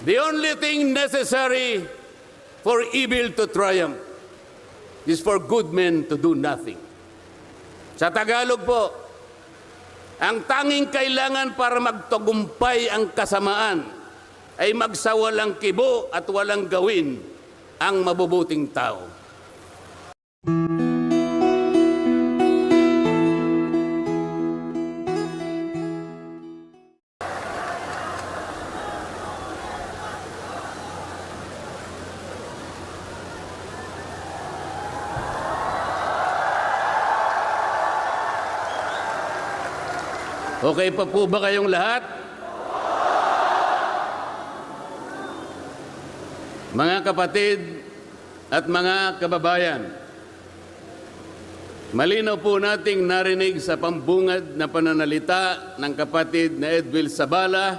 The only thing necessary for evil to triumph is for good men to do nothing. Sa Tagalog po, ang tanging kailangan para magtagumpay ang kasamaan ay magsawalang kibo at walang gawin ang mabubuting tao. Okay pa po ba kayong lahat? Mga kapatid at mga kababayan, malinaw po nating narinig sa pambungad na pananalita ng kapatid na Edwil Sabala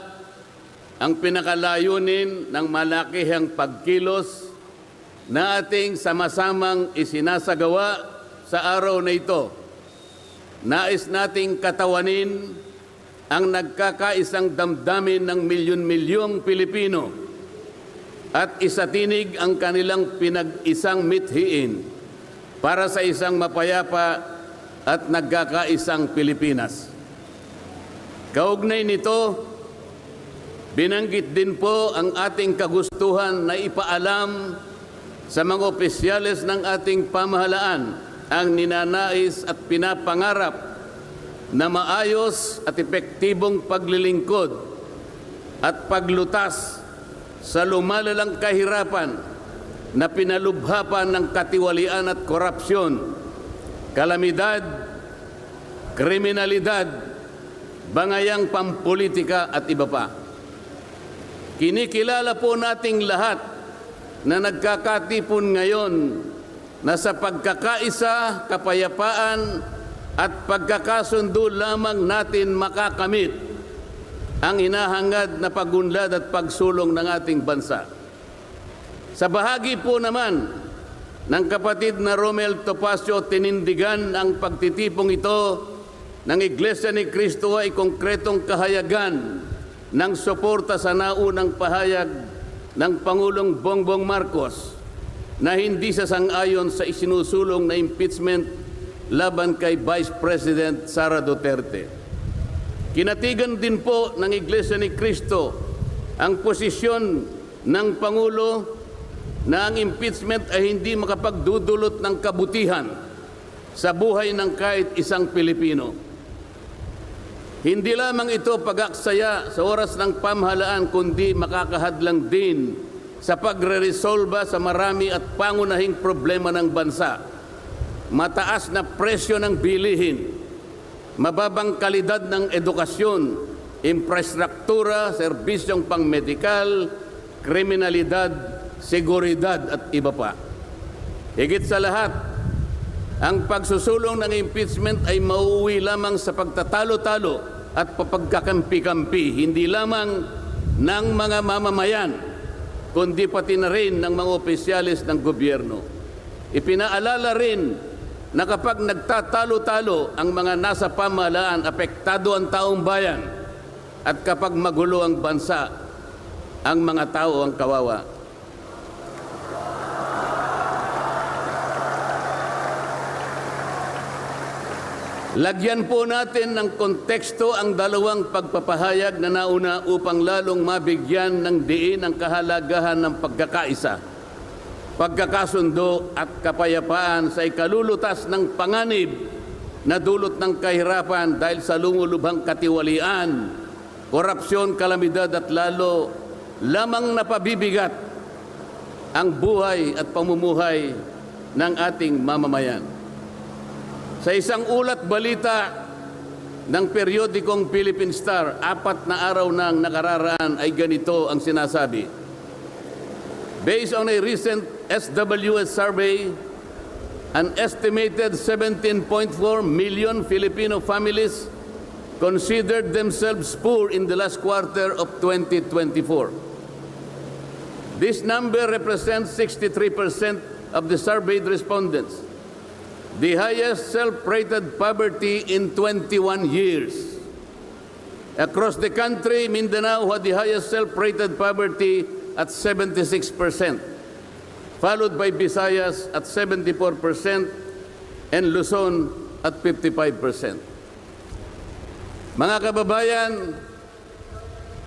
ang pinakalayunin ng malakihang pagkilos na ating sama-samang isinasagawa sa araw na ito. Nais nating katawanin ang nagkakaisang damdamin ng milyon-milyong Pilipino at isatinig ang kanilang pinag-isang mithiin para sa isang mapayapa at nagkakaisang Pilipinas. Kaugnay nito, binanggit din po ang ating kagustuhan na ipaalam sa mga opisyales ng ating pamahalaan ang ninanais at pinapangarap na maayos at epektibong paglilingkod at paglutas sa lumalalang kahirapan na pinalubhapan ng katiwalian at korupsyon, kalamidad, kriminalidad, bangayang pampolitika at iba pa. Kinikilala po nating lahat na nagkakatipon ngayon na sa pagkakaisa, kapayapaan at pagkakasundo lamang natin makakamit ang hinahangad na pagunlad at pagsulong ng ating bansa. Sa bahagi po naman ng kapatid na Romel Topacio, tinindigan ang pagtitipong ito ng Iglesia ni Cristo ay konkretong kahayagan ng suporta sa naunang pahayag ng Pangulong Bongbong Marcos na hindi sasang-ayon sa isinusulong na impeachment laban kay Vice President Sara Duterte. Kinatigan din po ng Iglesia ni Cristo ang posisyon ng Pangulo na ang impeachment ay hindi makapagdudulot ng kabutihan sa buhay ng kahit isang Pilipino. Hindi lamang ito pag-aksaya sa oras ng pamahalaan, kundi makakahadlang din sa pagre-resolba sa marami at pangunahing problema ng bansa. Mataas na presyo ng bilihin, mababang kalidad ng edukasyon, infrastruktura, serbisyong pangmedikal, kriminalidad, seguridad at iba pa. Higit sa lahat, ang pagsusulong ng impeachment ay mauuwi lamang sa pagtatalo-talo at papagkakampi-kampi, hindi lamang ng mga mamamayan, kundi pati na rin ng mga opisyalis ng gobyerno. Ipinaalala rin na kapag nagtatalo-talo ang mga nasa pamahalaan, apektado ang taong bayan, at kapag magulo ang bansa, ang mga tao ang kawawa. Lagyan po natin ng konteksto ang dalawang pagpapahayag na nauna upang lalong mabigyan ng diin ang kahalagahan ng pagkakaisa, pagkakasundo at kapayapaan sa ikalulutas ng panganib na dulot ng kahirapan dahil sa lumulubhang katiwalian, korupsyon, kalamidad at lalo lamang napabibigat ang buhay at pamumuhay ng ating mamamayan. Sa isang ulat balita ng periodikong Philippine Star, 4 na araw nang nakararaan ay ganito ang sinasabi. Based on a recent SWS survey, an estimated 17.4 million Filipino families considered themselves poor in the last quarter of 2024. This number represents 63% of the surveyed respondents, the highest self-rated poverty in 21 years. Across the country, Mindanao had the highest self-rated poverty at 76%, followed by Visayas at 74% and Luzon at 55%. Mga kababayan,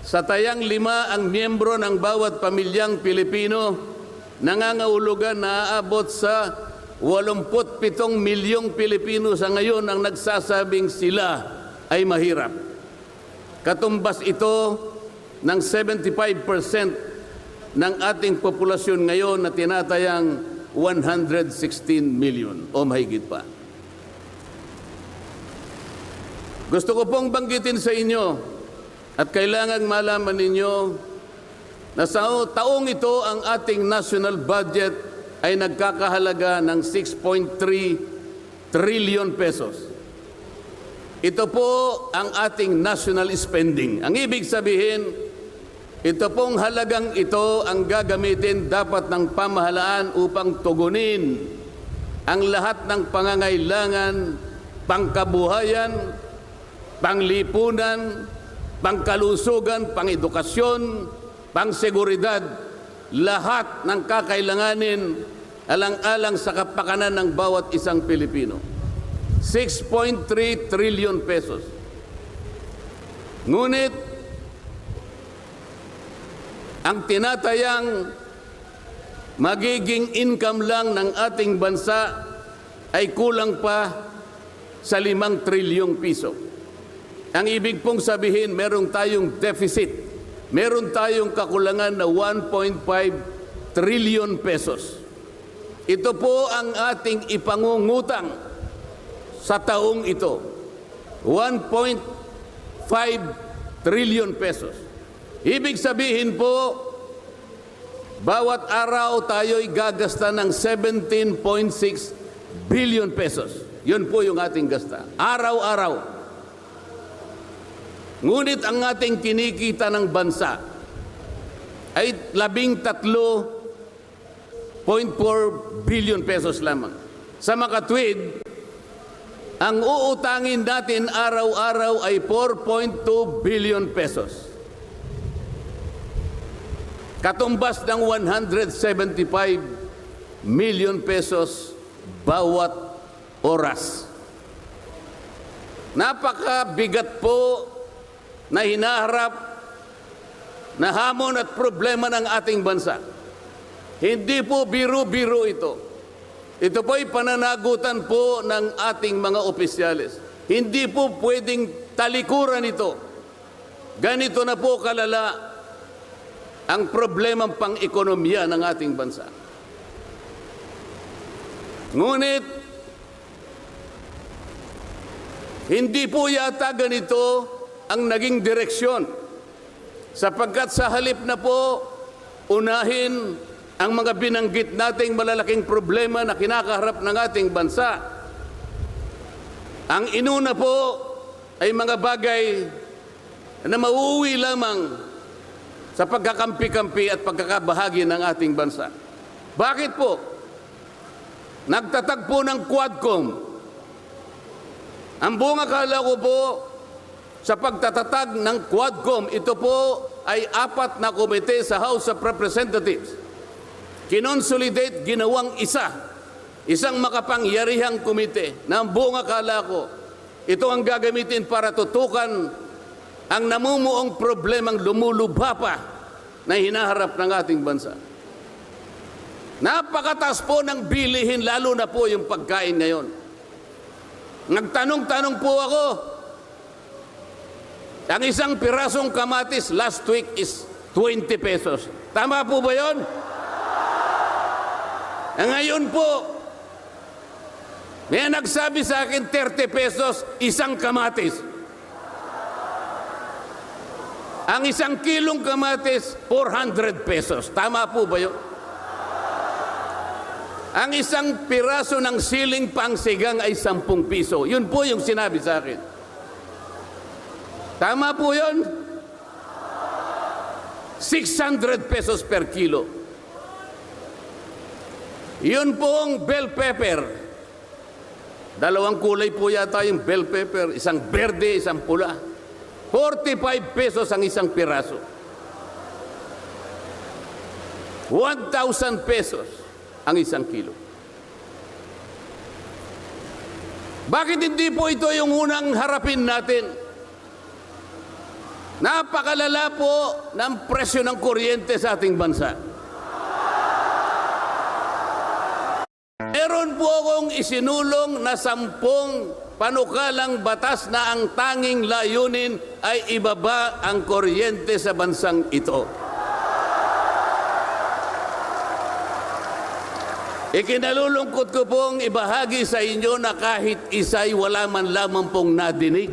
sa tayang 5 ang miyembro ng bawat pamilyang Pilipino, nangangahulugan na aabot sa 87 milyong Pilipino sa ngayon ang nagsasabing sila ay mahirap. Katumbas ito ng 75% ng ating populasyon ngayon na tinatayang 116 million o mahigit pa. Gusto ko pong banggitin sa inyo at kailangan malaman ninyo na sa taong ito ang ating national budget ay nagkakahalaga ng 6.3 trillion pesos. Ito po ang ating national spending. Ang ibig sabihin, ito pong halagang ito ang gagamitin dapat ng pamahalaan upang tugunin ang lahat ng pangangailangan, pangkabuhayan, panglipunan, pangkalusugan, pangedukasyon, pangseguridad, lahat ng kakailanganin alang-alang sa kapakanan ng bawat isang Pilipino. 6.3 trillion pesos. Ngunit, ang tinatayang magiging income lang ng ating bansa ay kulang pa sa 5 trilyong piso. Ang ibig pong sabihin, meron tayong deficit. Meron tayong kakulangan na 1.5 trillion pesos. Ito po ang ating ipangungutang sa taong ito. 1.5 trillion pesos. Ibig sabihin po, bawat araw tayo'y gagasta ng 17.6 billion pesos. Yun po yung ating gasta. Araw-araw. Ngunit ang ating kinikita ng bansa ay 13.4 billion pesos lamang. Sa makatwid, ang uutangin natin araw-araw ay 4.2 billion pesos. Katumbas ng 175 million pesos bawat oras. Napakabigat po na hinaharap na hamon at problema ng ating bansa. Hindi po biro-biro ito. Ito po'y pananagutan po ng ating mga opisyales. Hindi po pwedeng talikuran ito. Ganito na po kalala ang problemang pang-ekonomiya ng ating bansa. Ngunit, hindi po yata ganito ang naging direksyon. Sapagkat sa halip na po, unahin ang mga binanggit nating malalaking problema na kinakaharap ng ating bansa. Ang inuna po ay mga bagay na mauuwi lamang sa pagkakampi-kampi at pagkakabahagi ng ating bansa. Bakit po? Nagtatag po ng Quadcom. Ang buong akala ko po sa pagtatatag ng Quadcom, ito po ay 4 na komite sa House of Representatives. Kinonsolidate, ginawang isang makapangyarihang komite na ang buong akala ko, ito ang gagamitin para tutukan ang namumuong problemang lumulubha pa na hinaharap ng ating bansa. Napakataas po ng bilihin, lalo na po yung pagkain ngayon. Nagtanong-tanong po ako, ang isang pirasong kamatis last week is 20 pesos. Tama po ba yun? Ngayon po, may nagsabi sa akin 30 pesos isang kamatis. Ang 1 kilong kamatis, 400 pesos. Tama po ba yun? Ang isang piraso ng siling pangsigang ay 10 piso. Yun po yung sinabi sa akin. Tama po yun? 600 pesos per kilo. Yun pong bell pepper. 2 kulay po yata yung bell pepper. Isang berde, isang pula. 45 pesos ang isang piraso. 1,000 pesos ang isang kilo. Bakit hindi po ito yung unang harapin natin? Napakalala po ng presyo ng kuryente sa ating bansa. Meron po akong isinulong na 10 panukalang batas na ang tanging layunin ay ibaba ang kuryente sa bansang ito. Ikinalulungkot ko pong ibahagi sa inyo na kahit isa'y wala man lamang pong nadinig.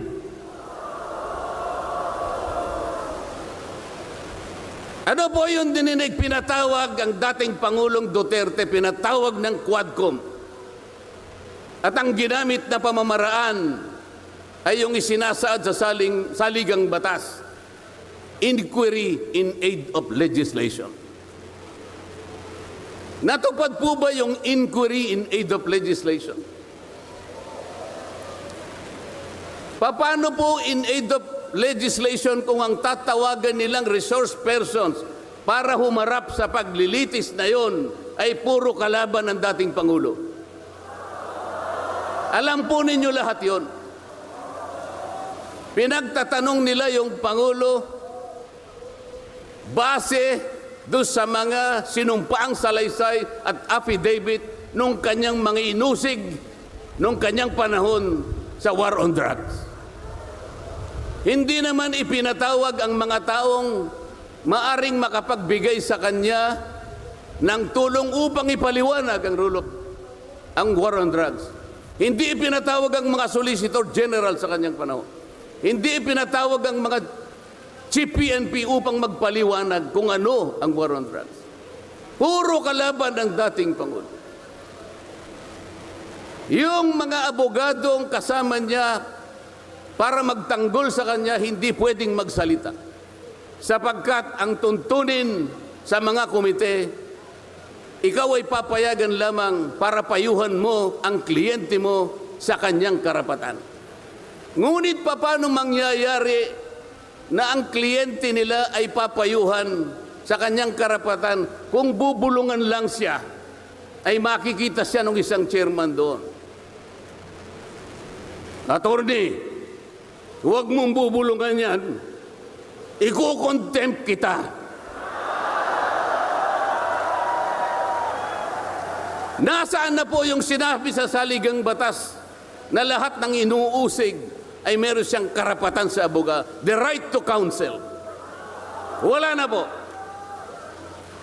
Ano po yung dininig? Pinatawag ang dating Pangulong Duterte, pinatawag ng Quadcom. At ang ginamit na pamamaraan ay yung isinasaad sa saligang batas, Inquiry in Aid of Legislation. Natupad po ba yung Inquiry in Aid of Legislation? Paano po in aid of legislation kung ang tatawagan nilang resource persons para humarap sa paglilitis na yon ay puro kalaban ng dating Pangulo? Alam po ninyo lahat yon. Pinagtatanong nila yung Pangulo base doon sa mga sinumpaang salaysay at affidavit nung kanyang mga inusig nung kanyang panahon sa war on drugs. Hindi naman ipinatawag ang mga taong maaring makapagbigay sa kanya ng tulong upang ipaliwanag ang war on drugs. Hindi ipinatawag ang mga Solicitor General sa kanyang panahon. Hindi ipinatawag ang mga Chief PNP upang magpaliwanag kung ano ang war on drugs. Puro kalaban ng dating Pangulo. Yung mga abogadong kasama niya para magtanggol sa kanya, hindi pwedeng magsalita. Sapagkat ang tuntunin sa mga komite, ikaw ay papayagan lamang para payuhan mo ang kliyente mo sa kanyang karapatan. Ngunit paano mangyayari na ang kliyente nila ay papayuhan sa kanyang karapatan kung bubulungan lang siya, ay makikita siya ng isang chairman doon. Attorney, huwag mong bubulungan yan. Iko-contempt kita. Nasaan na po yung sinabi sa saligang batas na lahat ng inuusig ay meron siyang karapatan sa abogado? The right to counsel. Wala na po.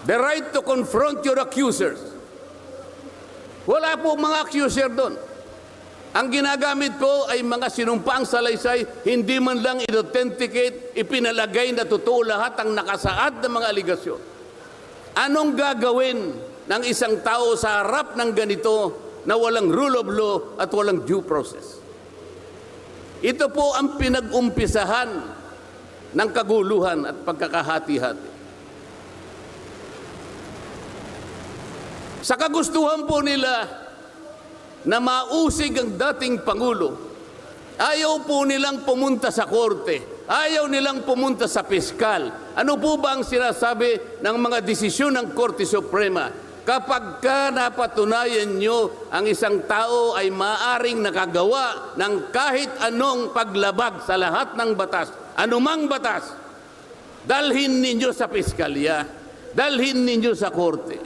The right to confront your accusers. Wala po mga accuser doon. Ang ginagamit ko ay mga sinumpaang salaysay, hindi man lang i-authenticate, ipinalagay na totoo lahat ang nakasaad ng mga aligasyon. Anong gagawin ng isang tao sa harap ng ganito na walang rule of law at walang due process? Ito po ang pinag-umpisahan ng kaguluhan at pagkakahati-hati. Sa kagustuhan po nila na mausig ang dating Pangulo, ayaw po nilang pumunta sa korte, ayaw nilang pumunta sa piskal. Ano po ba ang sinasabi ng mga desisyon ng Korte Suprema? Kapag ka napatunayan nyo ang isang tao ay maaring nakagawa ng kahit anong paglabag sa lahat ng batas, anumang batas, dalhin ninyo sa piskalya, dalhin ninyo sa korte.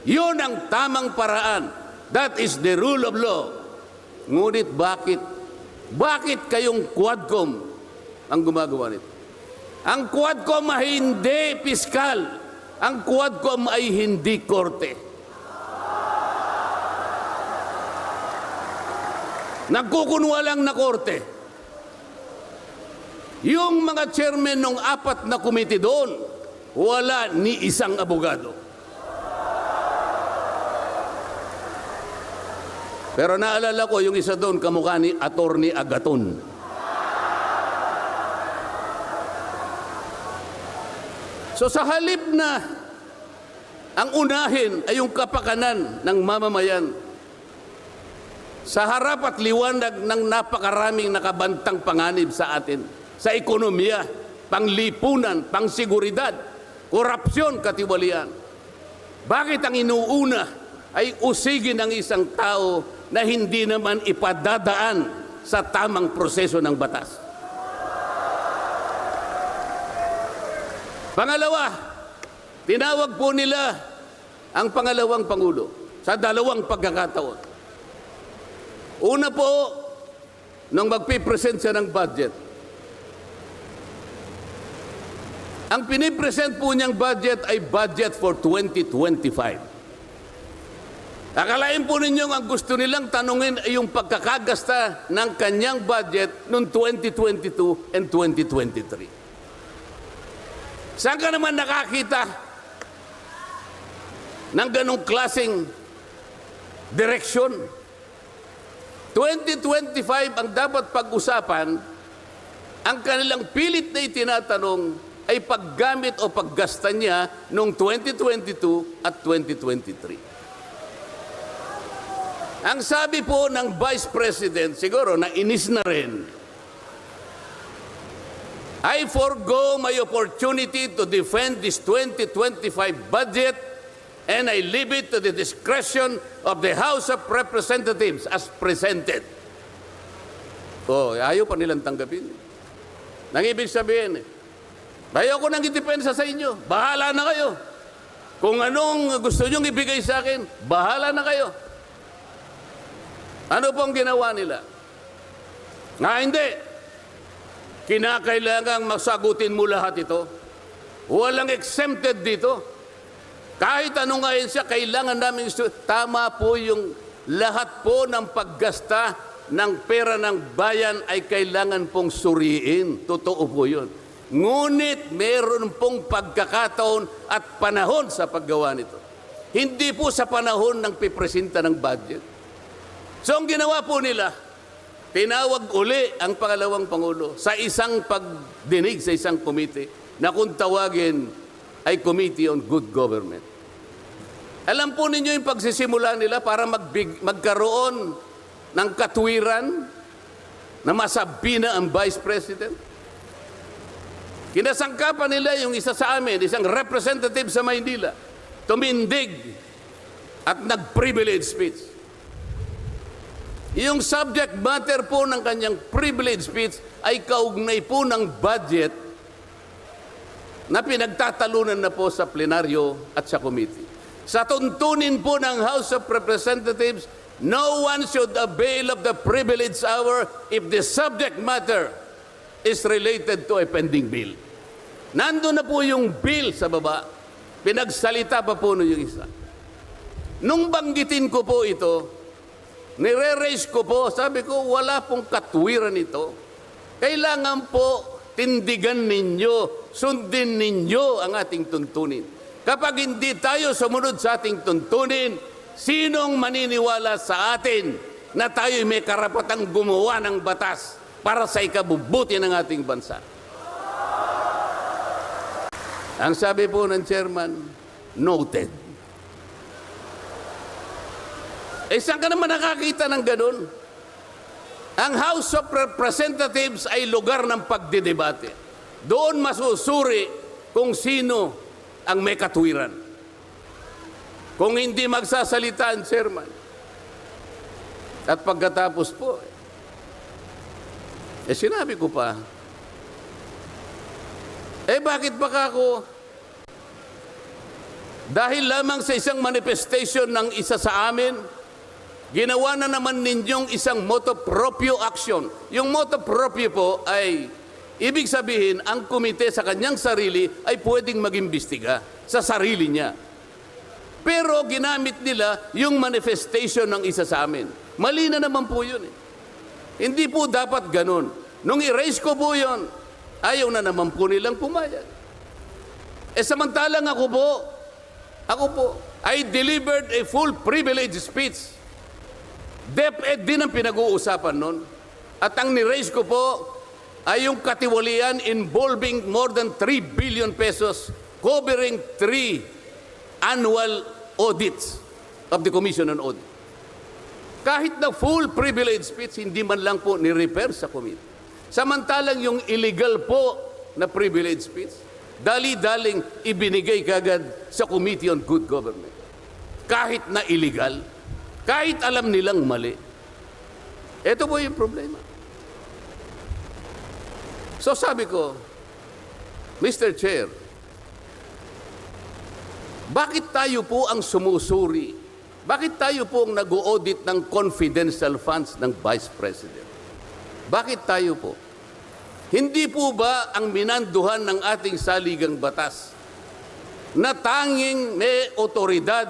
Yun ang tamang paraan. That is the rule of law. Ngunit bakit? Bakit kayong Quadcom ang gumagawa nito? Ang Quadcom ay hindi piskal. Ang Quadcom ay hindi korte. Nagkukunwa lang na korte. Yung mga chairman ng 4 na komite doon, wala ni isang abogado. Pero naalala ko yung isa doon, kamukha ni Attorney Agaton. So sa halip na ang unahin ay yung kapakanan ng mamamayan, sa harap at liwanag ng napakaraming nakabantang panganib sa atin, sa ekonomiya, panglipunan, pangsiguridad, korupsyon, katiwalian. Bakit ang inuuna ay usigin ng isang tao na hindi naman ipadadaan sa tamang proseso ng batas? Pangalawa, tinawag po nila ang pangalawang Pangulo sa dalawang pagkakataon. Una po, nung magpipresent siya ng budget. Ang pinipresent po niyang budget ay budget for 2025. Akalain po ninyong ang gusto nilang tanungin ay yung pagkakagasta ng kanyang budget noong 2022 and 2023. Saan ka naman nakakita ng ganong klaseng direksyon? 2025 ang dapat pag-usapan, ang kanilang pilit na itinatanong ay paggamit o paggasta niya noong 2022 at 2023. Ang sabi po ng Vice President, siguro nainis na rin, I forgo my opportunity to defend this 2025 budget and I leave it to the discretion of the House of Representatives as presented. Ayaw pa nilang tanggapin. Nang ibig sabihin, ayoko nang idepensa sa inyo. Bahala na kayo. Kung anong gusto nyong ibigay sa akin, bahala na kayo. Ano pong ginawa nila? Hindi. Kinakailangang masagutin mo lahat ito. Walang exempted dito. Kahit anong ngayon siya, kailangan namin tama po yung lahat po ng paggasta ng pera ng bayan ay kailangan pong suriin. Totoo po yun. Ngunit meron pong pagkakataon at panahon sa paggawa nito. Hindi po sa panahon ng pipresenta ng budget. So ang ginawa po nila, tinawag uli ang pangalawang Pangulo sa isang pagdinig sa isang komite na kung tawagin ay Committee on Good Government. Alam po ninyo yung pagsisimula nila para magkaroon ng katwiran na masabi na ang Vice President? Kinasangkapan nila yung isa sa amin, isang representative sa Maynila, tumindig at nag-privilege speech. Yung subject matter po ng kanyang privilege speech ay kaugnay po ng budget na pinagtatalunan na po sa plenaryo at sa committee. Sa tuntunin po ng House of Representatives, no one should avail of the privilege hour if the subject matter is related to a pending bill. Nandun na po yung bill sa baba, pinagsalita pa po yung isa. Nung banggitin ko po ito, nire-raise ko po, sabi ko, wala pong katwiran ito. Kailangan po tindigan ninyo, sundin ninyo ang ating tuntunin. Kapag hindi tayo sumunod sa ating tuntunin, sinong maniniwala sa atin na tayo may karapatang gumawa ng batas para sa ikabubuti ng ating bansa? Ang sabi po ng chairman, noted. Saan ka naman nakakita ng ganun? Ang House of Representatives ay lugar ng pagdidebate. Doon masusuri kung sino ang may katwiran. Kung hindi magsasalita ang chairman. At pagkatapos po, sinabi ko pa, bakit baka ako, dahil lamang sa isang manifestation ng isa sa amin, ginawa na naman ninyong isang motu proprio action. Yung motu proprio po ay, ibig sabihin, ang komite sa kanyang sarili ay pwedeng mag-imbestiga sa sarili niya. Pero ginamit nila yung manifestation ng isa sa amin. Mali na naman po yun. Hindi po dapat ganun. Nung i-raise ko po yun, ayaw na naman po nilang pumayag. Samantalang ako po, I delivered a full privilege speech. DepEd din ang pinag-uusapan nun. At ang ni-raise ko po ay yung katiwalian involving more than 3 billion pesos covering 3 annual audits of the Commission on Audit. Kahit na full privilege speech, hindi man lang po ni-refer sa committee. Samantalang yung illegal po na privilege speech, dali-daling ibinigay kagad sa Committee on Good Government. Kahit na illegal, kahit alam nilang mali. Ito po yung problema. So sabi ko, Mr. Chair, bakit tayo po ang sumusuri? Bakit tayo po ang nag-audit ng confidential funds ng Vice President? Bakit tayo po? Hindi po ba ang minanduhan ng ating saligang batas na tanging may otoridad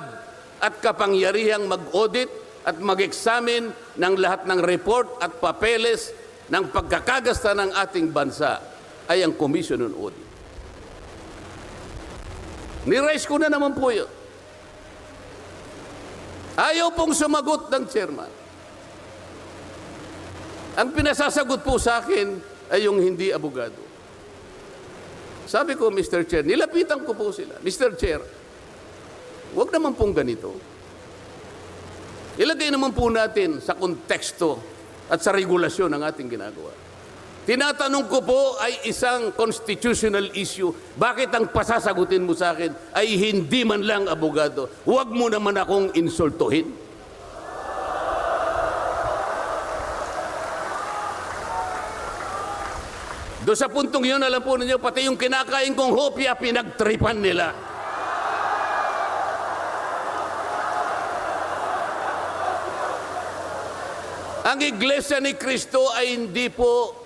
at kapangyarihang mag-audit at mag-examine ng lahat ng report at papeles ng pagkakagasta ng ating bansa ay ang Commission on Audit? Ni-raise ko na naman po yun. Ayaw pong sumagot ng chairman. Ang pinasasagot po sa akin ay yung hindi abogado. Sabi ko, Mr. Chair, nilapitan ko po sila. Mr. Chair, huwag naman pong ganito. Ilagay naman po natin sa konteksto at sa regulasyon ng ating ginagawa. Tinatanong ko po ay isang constitutional issue. Bakit ang pasasagutin mo sa akin ay hindi man lang abogado? Huwag mo naman akong insultuhin. Doon sa puntong yun, alam po ninyo, pati yung kinakain kong hopya, pinagtripan nila. Ang Iglesia ni Cristo ay hindi po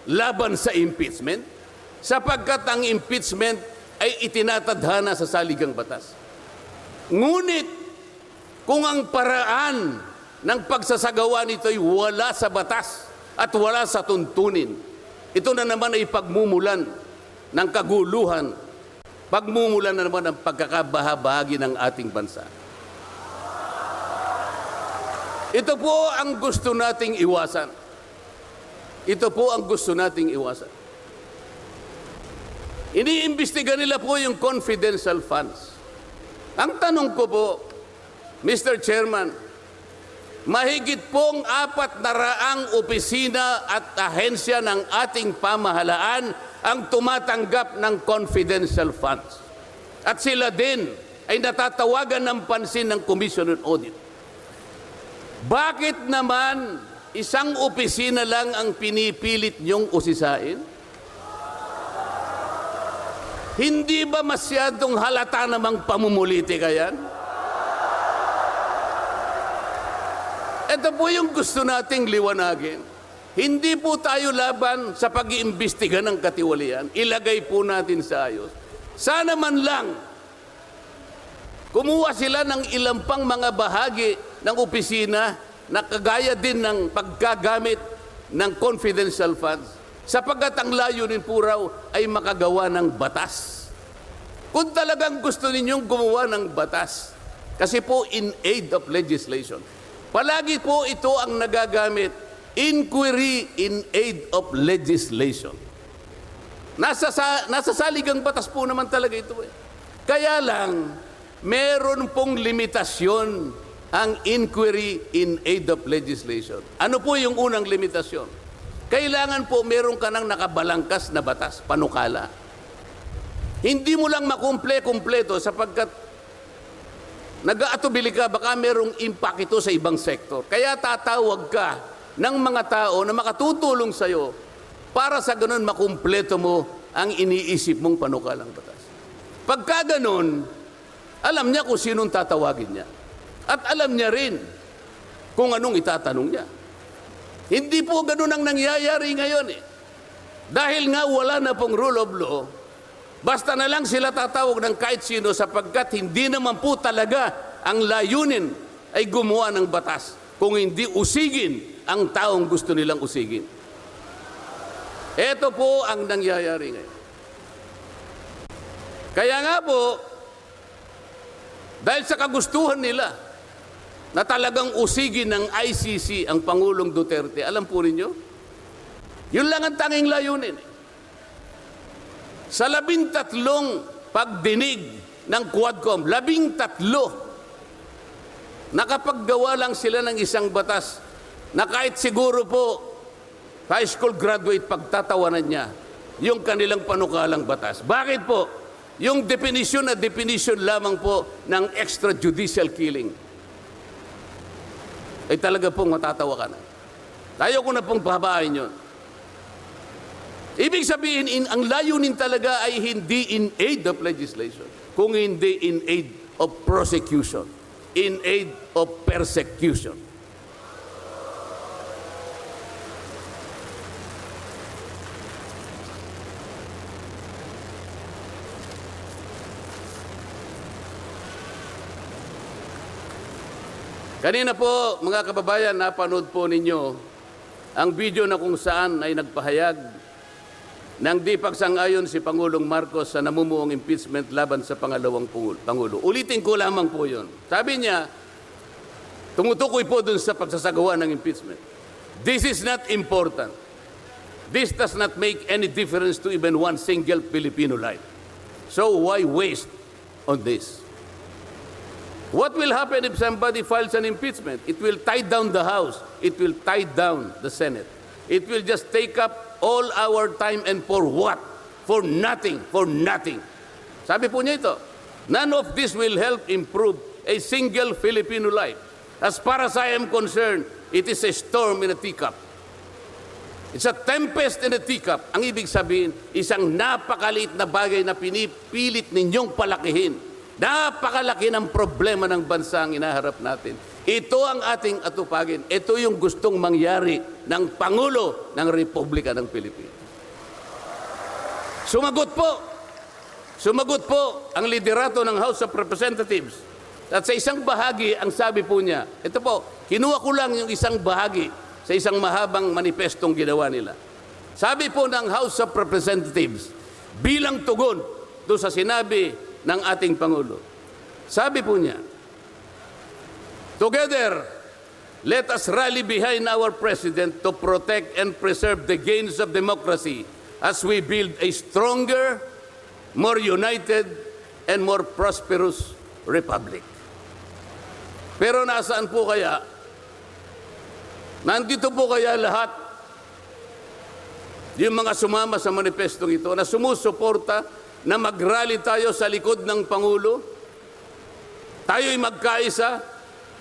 laban sa impeachment, sapagkat ang impeachment ay itinatadhana sa saligang batas. Ngunit, kung ang paraan ng pagsasagawa nito ay wala sa batas at wala sa tuntunin, ito na naman ay pagmumulan ng kaguluhan, pagmumulan na naman ng pagkakabahabahagi ng ating bansa. Ito po ang gusto nating iwasan. Ito po ang gusto nating iwasan. Iniimbestiga nila po yung confidential funds. Ang tanong ko po, Mr. Chairman, mahigit pong 400 opisina at ahensya ng ating pamahalaan ang tumatanggap ng confidential funds. At sila din ay natatawagan ng pansin ng Commission on Audit. Bakit naman isang opisina lang ang pinipilit niyong usisain? Hindi ba masyadong halata namang pamumulitika yan? Ito po yung gusto nating liwanagin. Hindi po tayo laban sa pag-iimbestiga ng katiwalian. Ilagay po natin sa ayos. Sana man lang kumuha sila ng ilang pang mga bahagi ng opisina na kagaya din ng paggagamit ng confidential funds, sapagkat ang layunin po raw ay makagawa ng batas. Kung talagang gusto ninyong gumawa ng batas, kasi po in aid of legislation, palagi po ito ang nagagamit, inquiry in aid of legislation. Nasa saligang batas po naman talaga ito. Kaya lang, meron pong limitasyon ang inquiry in aid of legislation. Ano po yung unang limitasyon? Kailangan po meron ka ng nakabalangkas na batas, panukala. Hindi mo lang makumple-kumpleto sapagkat nag-aatubili ka, baka merong impact ito sa ibang sektor. Kaya tatawag ka ng mga tao na makatutulong sa'yo para sa ganun makumpleto mo ang iniisip mong panukalang batas. Pagka ganun, alam niya kung sinong tatawagin niya. At alam niya rin kung anong itatanong niya. Hindi po ganun ang nangyayari ngayon eh. Dahil nga wala na pong rule of law, basta na lang sila tatawag ng kahit sino sapagkat hindi naman po talaga ang layunin ay gumawa ng batas kung hindi usigin ang taong gusto nilang usigin. Ito po ang nangyayari ngayon. Kaya nga po, dahil sa kagustuhan nila, na talagang usigin ng ICC ang Pangulong Duterte. Alam po ninyo? Yun lang ang tanging layunin. Sa 13 pagdinig ng Quadcom, 13, nakapaggawa lang sila ng isang batas na kahit siguro po high school graduate, pagtatawanan niya yung kanilang panukalang batas. Bakit po? Yung definition na definition lamang po ng extrajudicial killing ay talaga pong matatawa ka na. Tayo ko na pong pahabain yun. Ibig sabihin, ang layunin talaga ay hindi in aid of legislation, kung hindi in aid of prosecution, in aid of persecution. Kanina po, mga kababayan, napanood po ninyo ang video na kung saan ay nagpahayag ng di pagsang-ayon si Pangulong Marcos sa namumuong impeachment laban sa pangalawang Pangulo. Ulitin ko lamang po yun. Sabi niya, tumutukoy po dun sa pagsasagawa ng impeachment. This is not important. This does not make any difference to even one single Filipino life. So why waste on this? What will happen if somebody files an impeachment? It will tie down the House. It will tie down the Senate. It will just take up all our time, and for what? For nothing, for nothing. Sabi po niya ito, none of this will help improve a single Filipino life. As far as I am concerned, it is a storm in a teacup. It's a tempest in a teacup. Ang ibig sabihin, isang napakaliit na bagay na pinipilit ninyong palakihin. Napakalaki ng problema ng bansa ang inaharap natin. Ito ang ating atupagin. Ito yung gustong mangyari ng Pangulo ng Republika ng Pilipinas. Sumagot po ang liderato ng House of Representatives. At sa isang bahagi, ang sabi po niya, ito po, kinuha ko lang yung isang bahagi sa isang mahabang manifestong ginawa nila. Sabi po ng House of Representatives, bilang tugon doon sa sinabi ng ating Pangulo. Sabi po niya, together, let us rally behind our President to protect and preserve the gains of democracy as we build a stronger, more united, and more prosperous republic. Pero nasaan po kaya? Nandito po kaya lahat yung mga sumama sa manifestong ito na sumusuporta na mag-rally tayo sa likod ng Pangulo? Tayo'y magkaisa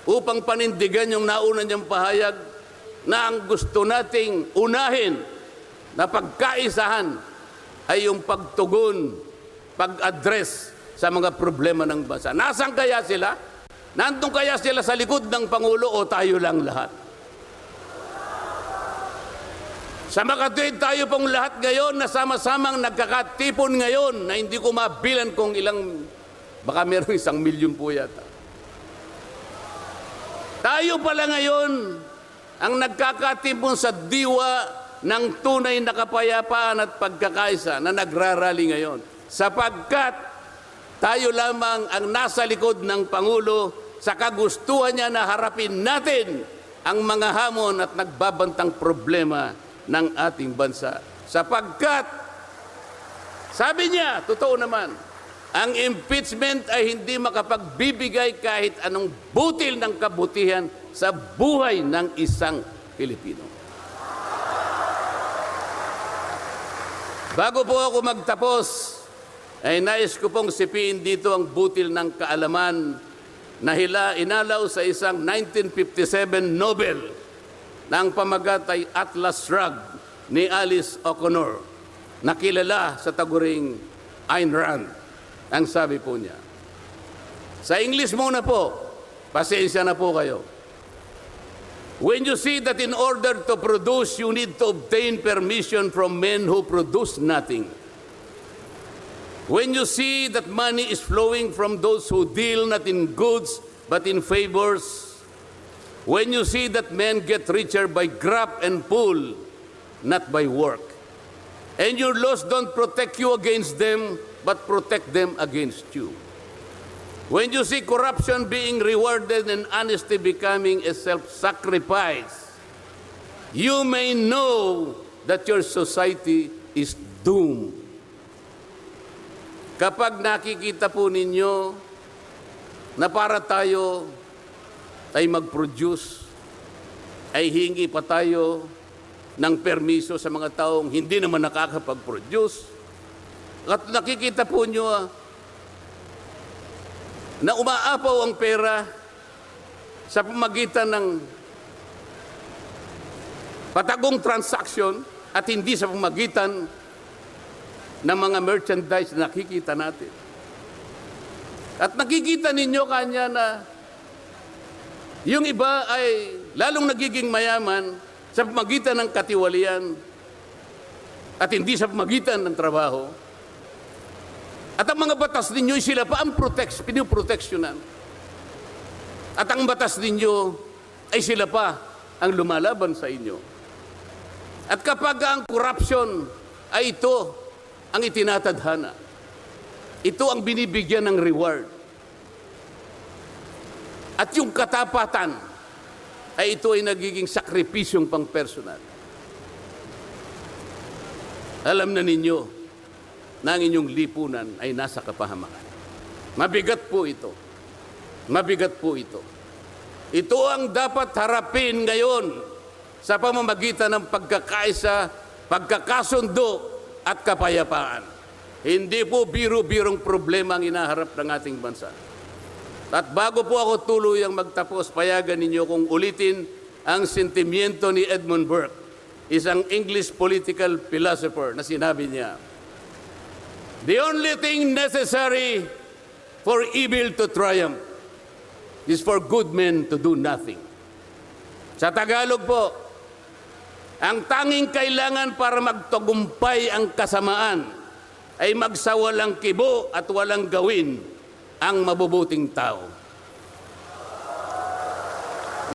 upang panindigan yung nauna niyang pahayag na ang gusto nating unahin na pagkaisahan ay yung pagtugon, pag-address sa mga problema ng bansa. Nasaan kaya sila? Nandun kaya sila sa likod ng Pangulo o tayo lang lahat? Sa makatuwid tayo pong lahat ngayon na sama-samang nagkakatipon ngayon na hindi ko mabilan kung ilang, baka meron 1 milyon po yata. Tayo pala ngayon ang nagkakatipon sa diwa ng tunay na kapayapaan at pagkakaisa na nagrarally ngayon. Sapagkat tayo lamang ang nasa likod ng Pangulo sa kagustuhan niya na harapin natin ang mga hamon at nagbabantang problema ng ating bansa. Sapagkat, sabi niya, totoo naman, ang impeachment ay hindi makapagbibigay kahit anong butil ng kabutihan sa buhay ng isang Pilipino. Bago po ako magtapos, ay nais ko pong sipiin dito ang butil ng kaalaman na inalaw sa isang 1957 Nobel na ang pamagat ay Atlas Shrugged ni Alice O'Connor, na kilala sa taguring Ayn Rand. Ang sabi po niya, sa English muna po, pasensya na po kayo. When you see that in order to produce, you need to obtain permission from men who produce nothing. When you see that money is flowing from those who deal not in goods but in favors. When you see that men get richer by grab and pull, not by work. And your laws don't protect you against them, but protect them against you. When you see corruption being rewarded and honesty becoming a self-sacrifice, you may know that your society is doomed. Kapag nakikita po ninyo na para tayo ay mag-produce, ay hingi pa tayo ng permiso sa mga taong hindi naman nakakapag-produce. At nakikita po nyo na umaapaw ang pera sa pamagitan ng patagong transaksyon at hindi sa pamagitan ng mga merchandise na nakikita natin. At nakikita ninyo kanya na yung iba ay lalong nagiging mayaman sa pamagitan ng katiwalian at hindi sa pamagitan ng trabaho. At ang mga batas ninyo, sila pa ang pinoproteksyonan. At ang batas ninyo ay sila pa ang lumalaban sa inyo. At kapag ang corruption ay ito ang itinatadhana, ito ang binibigyan ng reward. At yung katapatan ay ito ay nagiging sakripisyong pang-personal. Alam na ninyo na ang inyong lipunan ay nasa kapahamakan. Mabigat po ito. Mabigat po ito. Ito ang dapat harapin ngayon sa pamamagitan ng pagkakaisa, pagkakasundo at kapayapaan. Hindi po biro-birong problema ang inaharap ng ating bansa. At bago po ako tuluyang magtapos, payagan ninyo kung ulitin ang sentimiento ni Edmund Burke, isang English political philosopher, na sinabi niya, "The only thing necessary for evil to triumph is for good men to do nothing." Sa Tagalog po, ang tanging kailangan para magtagumpay ang kasamaan ay magsawalang kibo at walang gawin ang mabubuting tao.